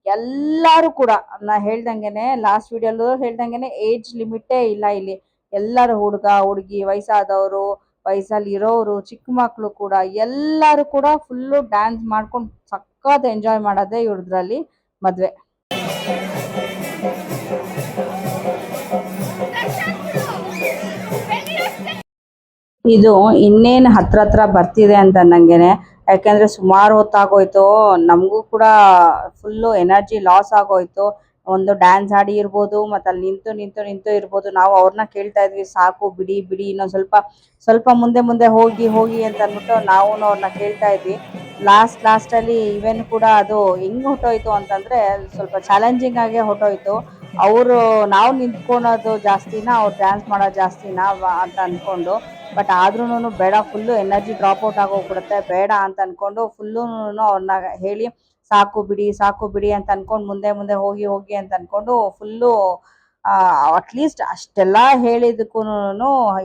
ಎಲ್ಲರೂ ಕೂಡ ನಾ ಹೇಳ್ದಂಗೆನೆ ಲಾಸ್ಟ್ ವಿಡಿಯೋಲ್ಲೂ ಹೇಳ್ದಂಗೆನೆ ಏಜ್ ಲಿಮಿಟೇ ಇಲ್ಲ ಇಲ್ಲಿ. ಎಲ್ಲರೂ ಹುಡುಗ ಹುಡುಗಿ, ವಯಸ್ಸಾದವರು, ವಯಸ್ಸಲ್ಲಿ ಇರೋರು, ಚಿಕ್ಕ ಮಕ್ಕಳು ಕೂಡ ಎಲ್ಲರೂ ಕೂಡ ಫುಲ್ಲು ಡ್ಯಾನ್ಸ್ ಮಾಡ್ಕೊಂಡು ಸಖತ್ ಎಂಜಾಯ್ ಮಾಡೋದೇ ಇವ್ರದ್ರಲ್ಲಿ ಮದುವೆ. ಇದು ಇನ್ನೇನು ಹತ್ರ ಬರ್ತಿದೆ ಅಂತ ಅನ್ನಂಗೆನೆ. ಯಾಕೆಂದರೆ ಸುಮಾರು ಹೊತ್ತಾಗೋಯ್ತು. ನಮಗೂ ಕೂಡ ಫುಲ್ಲು ಎನರ್ಜಿ ಲಾಸ್ ಆಗೋಯ್ತು. ಒಂದು ಡ್ಯಾನ್ಸ್ ಆಡಿ ಇರ್ಬೋದು, ಮತ್ತು ಅಲ್ಲಿ ನಿಂತು ಇರ್ಬೋದು. ನಾವು ಅವ್ರನ್ನ ಕೇಳ್ತಾ ಇದ್ವಿ, ಸಾಕು ಬಿಡಿ ಇನ್ನೊಂದು ಸ್ವಲ್ಪ ಮುಂದೆ ಹೋಗಿ ಅಂತ ಅಂದ್ಬಿಟ್ಟು ನಾವು ಅವ್ರನ್ನ ಕೇಳ್ತಾ ಇದ್ವಿ. ಲಾಸ್ಟಲ್ಲಿ ಇವೆನ್ ಕೂಡ ಅದು ಹೆಂಗೆ ಹೊಟ್ಟೋಯ್ತು ಅಂತಂದರೆ ಸ್ವಲ್ಪ ಚಾಲೆಂಜಿಂಗ್ ಆಗೇ ಹೊಟ್ಟೋಯ್ತು. ನಾವು ನಿಂತ್ಕೊಳೋದು ಜಾಸ್ತಿನಾ ಅವ್ರು ಡ್ಯಾನ್ಸ್ ಮಾಡೋದು ಜಾಸ್ತಿನಾ ಅಂತ ಅಂದ್ಕೊಂಡು. ಬಟ್ ಆದ್ರೂ ಬೇಡ, ಫುಲ್ಲು ಎನರ್ಜಿ ಡ್ರಾಪ್ ಔಟ್ ಆಗೋಗ್ಬಿಡುತ್ತೆ, ಬೇಡ ಅಂತ ಅಂದ್ಕೊಂಡು ಫುಲ್ಲೂ ಅವ್ರನ್ನ ಹೇಳಿ ಸಾಕು ಬಿಡಿ ಅಂತ ಅಂದ್ಕೊಂಡು ಮುಂದೆ ಹೋಗಿ ಅಂತ ಅಂದ್ಕೊಂಡು ಫುಲ್ಲು ಅಟ್ಲೀಸ್ಟ್ ಅಷ್ಟೆಲ್ಲ ಹೇಳಿದಕ್ಕೂ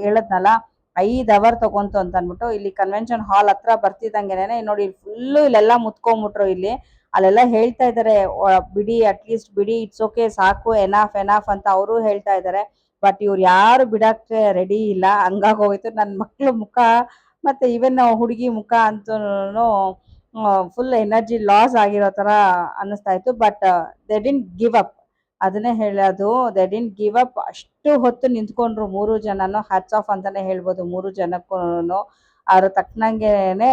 ಹೇಳದ್ನಲ್ಲ 5 ಅವರ್ ತಗೊಂತು ಅಂತ ಅಂದ್ಬಿಟ್ಟು ಇಲ್ಲಿ ಕನ್ವೆನ್ಷನ್ ಹಾಲ್ ಹತ್ರ ಬರ್ತಿದ್ದಂಗೆನೆ ನೋಡಿ ಫುಲ್ಲು ಇಲ್ಲೆಲ್ಲ ಮುತ್ಕೊಂಡ್ಬಿಟ್ರು ಇಲ್ಲಿ ಅಲ್ಲೆಲ್ಲ ಹೇಳ್ತಾ ಇದ್ದಾರೆ ಬಿಡಿ ಅಟ್ಲೀಸ್ಟ್ ಬಿಡಿ ಇಟ್ಸ್ ಓಕೆ ಸಾಕು ಎನಾಫ್ ಎನಾಫ್ ಅಂತ ಅವರು ಹೇಳ್ತಾ ಇದ್ದಾರೆ. ಬಟ್ ಇವ್ರು ಯಾರು ಬಿಡಕ್ಕೆ ರೆಡಿ ಇಲ್ಲ. ಹಂಗಾಗಿ ಹೋಯ್ತು ನನ್ನ ಮಕ್ಳು ಮುಖ ಮತ್ತೆ ಈವನ್ ಹುಡುಗಿ ಮುಖ ಅಂತೂ ಫುಲ್ ಎನರ್ಜಿ ಲಾಸ್ ಆಗಿರೋ ತರ ಅನ್ನಿಸ್ತಾ ಇತ್ತು. But they didn't give up, ಅದನ್ನೇ ಹೇಳೋದು, ದೇ ಡಿಂಟ್ ಗಿವ್ ಅಪ್. ಅಷ್ಟು ಹೊತ್ತು ನಿಂತ್ಕೊಂಡ್ರು 3 ಜನನು. ಹ್ಯಾಟ್ಸ್ ಆಫ್ ಅಂತಾನೆ ಹೇಳ್ಬೋದು 3 ಜನಕ್ಕೂ. ಅವ್ರ ತಕ್ಕನಂಗೆನೆ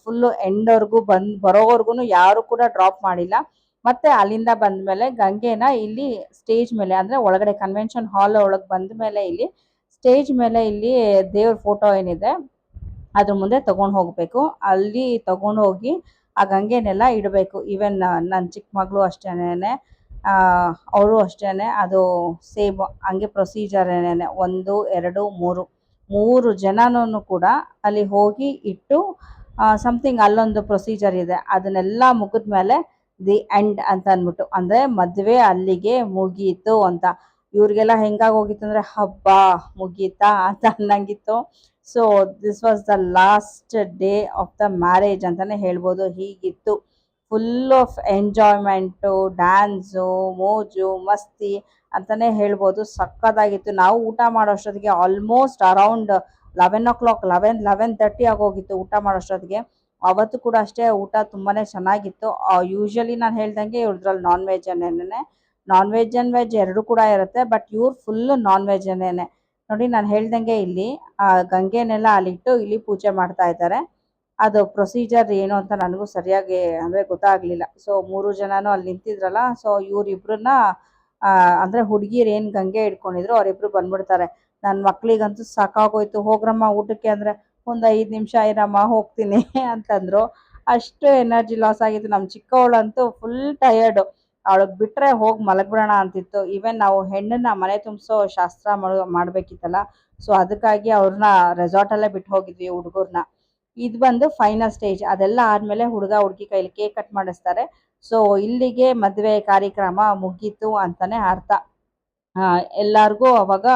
ಫುಲ್ಲು ಎಂಡ್ವರೆಗೂ ಬರೋವರೆಗೂ ಯಾರು ಕೂಡ ಡ್ರಾಪ್ ಮಾಡಿಲ್ಲ. ಮತ್ತೆ ಅಲ್ಲಿಂದ ಬಂದ್ಮೇಲೆ ಗಂಗೆನ ಇಲ್ಲಿ ಸ್ಟೇಜ್ ಮೇಲೆ ಅಂದ್ರೆ ಒಳಗಡೆ ಕನ್ವೆನ್ಷನ್ ಹಾಲ್ ಒಳಗೆ ಬಂದ ಮೇಲೆ ಇಲ್ಲಿ ಸ್ಟೇಜ್ ಮೇಲೆ ಇಲ್ಲಿ ದೇವ್ರ ಫೋಟೋ ಏನಿದೆ ಅದ್ರ ಮುಂದೆ ತಗೊಂಡು ಹೋಗ್ಬೇಕು. ಅಲ್ಲಿ ತಗೊಂಡು ಹೋಗಿ ಆ ಗಂಗೆನೆಲ್ಲ ಇಡಬೇಕು. ಈವನ್ ನನ್ನ ಚಿಕ್ಕ ಮಗಳು ಅಷ್ಟೇನೆ, ಅವರು ಅಷ್ಟೇನೆ, ಅದು ಸೇಮ್ ಹಂಗೆ ಪ್ರೊಸೀಜರ್ ಏನೇನೆ 1 2 3 ಜನನೂ ಕೂಡ ಅಲ್ಲಿ ಹೋಗಿ ಇಟ್ಟು ಸಮಥಿಂಗ್ ಅಲ್ಲೊಂದು ಪ್ರೊಸೀಜರ್ ಇದೆ. ಅದನ್ನೆಲ್ಲ ಮುಗಿದ್ಮೇಲೆ ದಿ ಎಂಡ್ ಅಂತ ಅಂದ್ಬಿಟ್ಟು ಅಂದ್ರೆ ಮದುವೆ ಅಲ್ಲಿಗೆ ಮುಗೀತು ಅಂತ. ಇವ್ರಿಗೆಲ್ಲ ಹೆಂಗಾಗಿ ಹೋಗಿತ್ತು ಅಂದ್ರೆ ಹಬ್ಬ ಮುಗೀತಾ ಅಂತ ಅನ್ನಂಗಿತ್ತು. So this was the last day of the marriage ಅಂತಾನೆ ಹೇಳ್ಬೋದು. ಹೀಗಿತ್ತು ಫುಲ್ ಆಫ್ ಎಂಜಾಯ್ಮೆಂಟು, ಡ್ಯಾನ್ಸು, ಮೋಜು ಮಸ್ತಿ ಅಂತಾನೆ ಹೇಳ್ಬೋದು. ಸಕ್ಕತ್ತಾಗಿತ್ತು. ನಾವು ಊಟ ಮಾಡೋಷ್ಟೊತ್ತಿಗೆ ಆಲ್ಮೋಸ್ಟ್ ಅರೌಂಡ್ 11 o'clock 11:30 ಆಗೋಗಿತ್ತು ಊಟ ಮಾಡೋಷ್ಟೊತ್ತಿಗೆ. ಅವತ್ತು ಕೂಡ ಅಷ್ಟೇ ಊಟ ತುಂಬಾನೇ ಚೆನ್ನಾಗಿತ್ತು. ಯೂಶಲಿ ನಾನು ಹೇಳ್ದಂಗೆ ಇವ್ರದ್ರಲ್ಲಿ ನಾನ್ ವೆಜ್ ಅಂಡ್ ವೆಜ್ ಎರಡು ಕೂಡ ಇರುತ್ತೆ. ಬಟ್ ಇವ್ರು ಫುಲ್ ನಾನ್ ವೆಜ್ ನೋಡಿ ನಾನು ಹೇಳ್ದಂಗೆ ಇಲ್ಲಿ ಗಂಗೆನೆಲ್ಲ ಅಲ್ಲಿಟ್ಟು ಇಲ್ಲಿ ಪೂಜೆ ಮಾಡ್ತಾ ಇದ್ದಾರೆ. ಅದು ಪ್ರೊಸೀಜರ್ ಏನು ಅಂತ ನನಗೂ ಸರಿಯಾಗಿ ಅಂದ್ರೆ ಗೊತ್ತಾಗ್ಲಿಲ್ಲ. ಸೊ 3 ಜನನು ಅಲ್ಲಿ ನಿಂತಿದ್ರಲ್ಲ, ಸೊ ಇವ್ರಿಬ್ರನ್ನ ಅಂದ್ರೆ ಹುಡುಗಿರು ಏನ್ ಗಂಗೆ ಇಟ್ಕೊಂಡಿದ್ರು ಅವರಿಬ್ರು ಬಂದ್ಬಿಡ್ತಾರೆ. ನನ್ನ ಮಕ್ಳಿಗಂತೂ ಸಾಕಾಗೋಯ್ತು, ಹೋಗ್ರಮ್ಮ ಊಟಕ್ಕೆ ಅಂದ್ರೆ ಒಂದು 5 ನಿಮಿಷ ಇರಮ್ಮ ಹೋಗ್ತೀನಿ ಅಂತಂದ್ರು. ಅಷ್ಟು ಎನರ್ಜಿ ಲಾಸ್ ಆಗಿತ್ತು. ನಮ್ಮ ಚಿಕ್ಕವಳಂತೂ ಫುಲ್ ಟಯರ್ಡು, ಅವಳಿಗೆ ಬಿಟ್ರೆ ಹೋಗಿ ಮಲಗ್ಬಿಡೋಣ ಅಂತಿತ್ತು. ಈವನ್ ನಾವು ಹೆಣ್ಣನ್ನ ಮನೆ ತುಂಬಿಸೋ ಶಾಸ್ತ್ರ ಮಾಡ್ಬೇಕಿತ್ತಲ್ಲ, ಸೊ ಅದಕ್ಕಾಗಿ ಅವ್ರನ್ನ ರೆಸಾರ್ಟಲ್ಲೇ ಬಿಟ್ಟು ಹೋಗಿದ್ವಿ ಹುಡುಗರ್ನ. ಇದು ಬಂದು ಫೈನಲ್ ಸ್ಟೇಜ್. ಅದೆಲ್ಲ ಆದ್ಮೇಲೆ ಹುಡುಗ ಹುಡುಗಿ ಕೈಲಿ ಕೇಕ್ ಕಟ್ ಮಾಡಿಸ್ತಾರೆ. ಸೊ ಇಲ್ಲಿಗೆ ಮದುವೆ ಕಾರ್ಯಕ್ರಮ ಮುಗೀತು ಅಂತಾನೆ ಅರ್ಥ. ಎಲ್ಲಾರ್ಗೂ ಅವಾಗ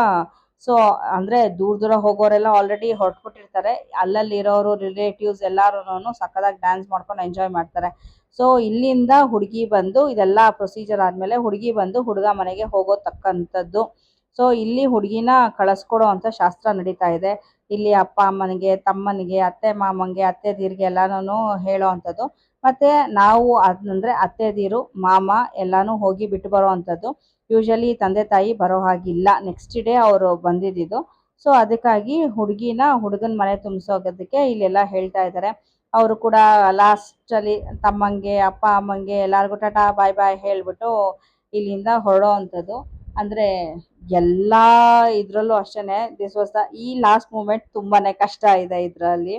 ಸೊ ಅಂದ್ರೆ ದೂರ ಹೋಗೋರೆಲ್ಲ ಆಲ್ರೆಡಿ ಹೊರಟ್ಬಿಟ್ಟಿರ್ತಾರೆ. ಅಲ್ಲಲ್ಲಿ ಇರೋರು ರಿಲೇಟಿವ್ಸ್ ಎಲ್ಲಾರು ಸಕ್ಕದಾಗಿ ಡ್ಯಾನ್ಸ್ ಮಾಡ್ಕೊಂಡು ಎಂಜಾಯ್ ಮಾಡ್ತಾರೆ. ಸೊ ಇಲ್ಲಿಂದ ಹುಡುಗಿ ಬಂದು ಇದೆಲ್ಲ ಪ್ರೊಸೀಜರ್ ಆದ್ಮೇಲೆ ಹುಡುಗಿ ಬಂದು ಹುಡುಗ ಮನೆಗೆ ಹೋಗೋತಕ್ಕಂಥದ್ದು. ಸೊ ಇಲ್ಲಿ ಹುಡುಗಿನ ಕಳಿಸ್ಕೊಡೋ ಅಂತ ಶಾಸ್ತ್ರ ನಡೀತಾ ಇದೆ. ಇಲ್ಲಿ ಅಪ್ಪ ಅಮ್ಮನಿಗೆ, ತಮ್ಮನಿಗೆ, ಅತ್ತೆ ಮಾಮಂಗೆ, ಅತ್ತೆದೀರ್ಗೆ ಎಲ್ಲಾನು ಹೇಳೋ ಅಂಥದ್ದು. ಮತ್ತೆ ನಾವು ಅಂದ್ರೆ ಅತ್ತೆದೀರು ಮಾಮ ಎಲ್ಲಾನು ಹೋಗಿ ಬಿಟ್ಟು ಬರೋ ಅಂಥದ್ದು. ಯೂಶಲಿ ತಂದೆ ತಾಯಿ ಬರೋ ಹಾಗಿಲ್ಲ, ನೆಕ್ಸ್ಟ್ ಡೇ ಅವರು ಬಂದಿದ್ದು. ಸೊ ಅದಕ್ಕಾಗಿ ಹುಡುಗಿನ ಹುಡುಗನ ಮನೆ ತುಂಬಿಸೋದಕ್ಕೆ ಇಲ್ಲೆಲ್ಲ ಹೇಳ್ತಾ ಇದ್ದಾರೆ. ಅವರು ಕೂಡ ಲಾಸ್ಟ್ ಅಲ್ಲಿ ತಮ್ಮಂಗೆ ಅಪ್ಪ ಅಮ್ಮಂಗೆ ಎಲ್ಲಾರ್ಗು ಟಾಟಾ ಬಾಯ್ ಬಾಯ್ ಹೇಳ್ಬಿಟ್ಟು ಇಲ್ಲಿಂದ ಹೊರಡೋ ಅಂಥದ್ದು. ಅಂದ್ರೆ ಎಲ್ಲಾ ಇದ್ರಲ್ಲೂ ಅಷ್ಟೇನೆ ದಿಸ್ ವಾಸ್ ದ ಈ ಲಾಸ್ಟ್ ಮೂಮೆಂಟ್ ತುಂಬಾನೇ ಕಷ್ಟ ಇದೆ ಇದ್ರಲ್ಲಿ.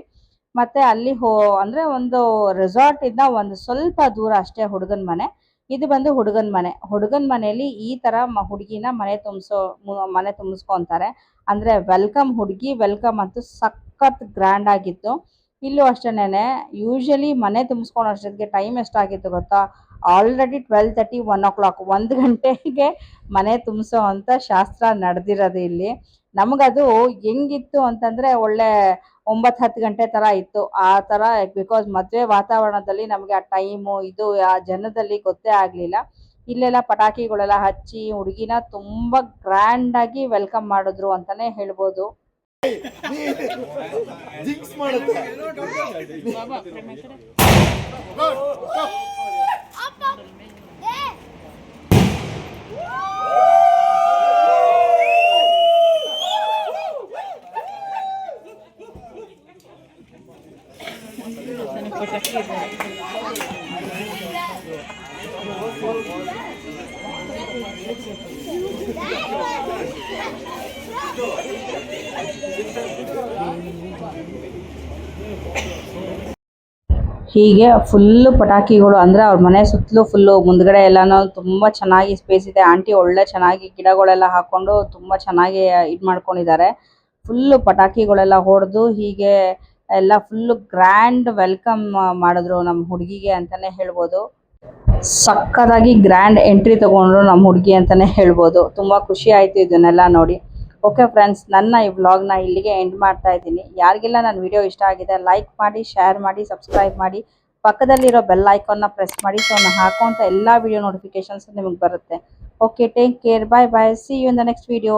ಮತ್ತೆ ಅಲ್ಲಿ ಅಂದ್ರೆ ಒಂದು ರೆಸಾರ್ಟ್ ಇಂದ ಒಂದು ಸ್ವಲ್ಪ ದೂರ ಅಷ್ಟೇ ಹುಡುಗನ ಮನೆ. ಇದು ಬಂದು ಹುಡುಗನ ಮನೆಯಲ್ಲಿ ಈ ತರ ಹುಡುಗಿನ ಮನೆ ತುಂಬಿಸ್ಕೊಂತಾರೆ. ಅಂದ್ರೆ ವೆಲ್ಕಮ್, ಹುಡುಗಿ ವೆಲ್ಕಮ್ ಅಂತೂ ಸಖತ್ ಗ್ರ್ಯಾಂಡ್ ಆಗಿತ್ತು. ಇಲ್ಲೂ ಅಷ್ಟೇನೆ ಯೂಶಲಿ ಮನೆ ತುಂಬಿಸ್ಕೊಂಡು ಅಷ್ಟೊತ್ತಿಗೆ ಟೈಮ್ ಎಷ್ಟಾಗಿತ್ತು ಗೊತ್ತಾ? ಆಲ್ರೆಡಿ 12:30 1 o'clock 1 ಗಂಟೆಗೆ ಮನೆ ತುಂಬಿಸೋ ಅಂತ ಶಾಸ್ತ್ರ ನಡೆದಿರೋದು ಇಲ್ಲಿ. ನಮಗದು ಹೆಂಗಿತ್ತು ಅಂತಂದ್ರೆ ಒಳ್ಳೆ 9-10 ಗಂಟೆ ತರ ಇತ್ತು ಆ ತರ. ಬಿಕಾಸ್ ಮದುವೆ ವಾತಾವರಣದಲ್ಲಿ ನಮಗೆ ಆ ಟೈಮು ಇದು ಆ ಜನದಲ್ಲಿ ಗೊತ್ತೇ ಆಗ್ಲಿಲ್ಲ. ಇಲ್ಲೆಲ್ಲ ಪಟಾಕಿಗಳೆಲ್ಲ ಹಚ್ಚಿ ಹುಡುಗಿನ ತುಂಬಾ ಗ್ರ್ಯಾಂಡ್ ಆಗಿ ವೆಲ್ಕಮ್ ಮಾಡಿದ್ರು ಅಂತಾನೆ ಹೇಳ್ಬೋದು. ಹೀಗೆ ಫುಲ್ಲು ಪಟಾಕಿಗಳು ಅಂದ್ರೆ ಅವ್ರ ಮನೆ ಸುತ್ತಲೂ ಫುಲ್ಲು ಮುಂದ್ಗಡೆ ಎಲ್ಲಾನು ತುಂಬಾ ಚೆನ್ನಾಗಿ ಸ್ಪೇಸ್ ಇದೆ. ಆಂಟಿ ಒಳ್ಳೆ ಚೆನ್ನಾಗಿ ಗಿಡಗಳೆಲ್ಲ ಹಾಕೊಂಡು ತುಂಬಾ ಚೆನ್ನಾಗಿ ಇದ್ ಮಾಡ್ಕೊಂಡಿದ್ದಾರೆ. ಫುಲ್ಲು ಪಟಾಕಿಗಳೆಲ್ಲ ಹೊಡೆದು ಹೀಗೆ ಎಲ್ಲ ಫುಲ್ಲು ಗ್ರ್ಯಾಂಡ್ ವೆಲ್ಕಮ್ ಮಾಡಿದ್ರು ನಮ್ಮ ಹುಡುಗಿಗೆ ಅಂತಾನೆ ಹೇಳ್ಬೋದು. ಸಕ್ಕತ್ತಾಗಿ ಗ್ರ್ಯಾಂಡ್ ಎಂಟ್ರಿ ತಗೊಂಡ್ರು ನಮ್ಮ ಹುಡುಗಿ ಅಂತಲೇ ಹೇಳ್ಬೋದು. ತುಂಬ ಖುಷಿ ಆಯಿತು ಇದನ್ನೆಲ್ಲ ನೋಡಿ. ಓಕೆ ಫ್ರೆಂಡ್ಸ್, ನನ್ನ ಈ ವ್ಲಾಗ್ನ ಇಲ್ಲಿಗೆ ಎಂಡ್ ಮಾಡ್ತಾ ಇದ್ದೀನಿ. ಯಾರಿಗೆಲ್ಲ ನನ್ನ ವಿಡಿಯೋ ಇಷ್ಟ ಆಗಿದೆ ಲೈಕ್ ಮಾಡಿ, ಶೇರ್ ಮಾಡಿ, ಸಬ್ಸ್ಕ್ರೈಬ್ ಮಾಡಿ, ಪಕ್ಕದಲ್ಲಿರೋ ಬೆಲ್ ಐಕಾನ್ನ ಪ್ರೆಸ್ ಮಾಡಿ. ಸೊ ನಾನು ಹಾಕುವಂಥ ಎಲ್ಲ ವಿಡಿಯೋ ನೋಟಿಫಿಕೇಶನ್ಸ್ ನಿಮಗೆ ಬರುತ್ತೆ. Okay, take care, bye bye, see you in the next video.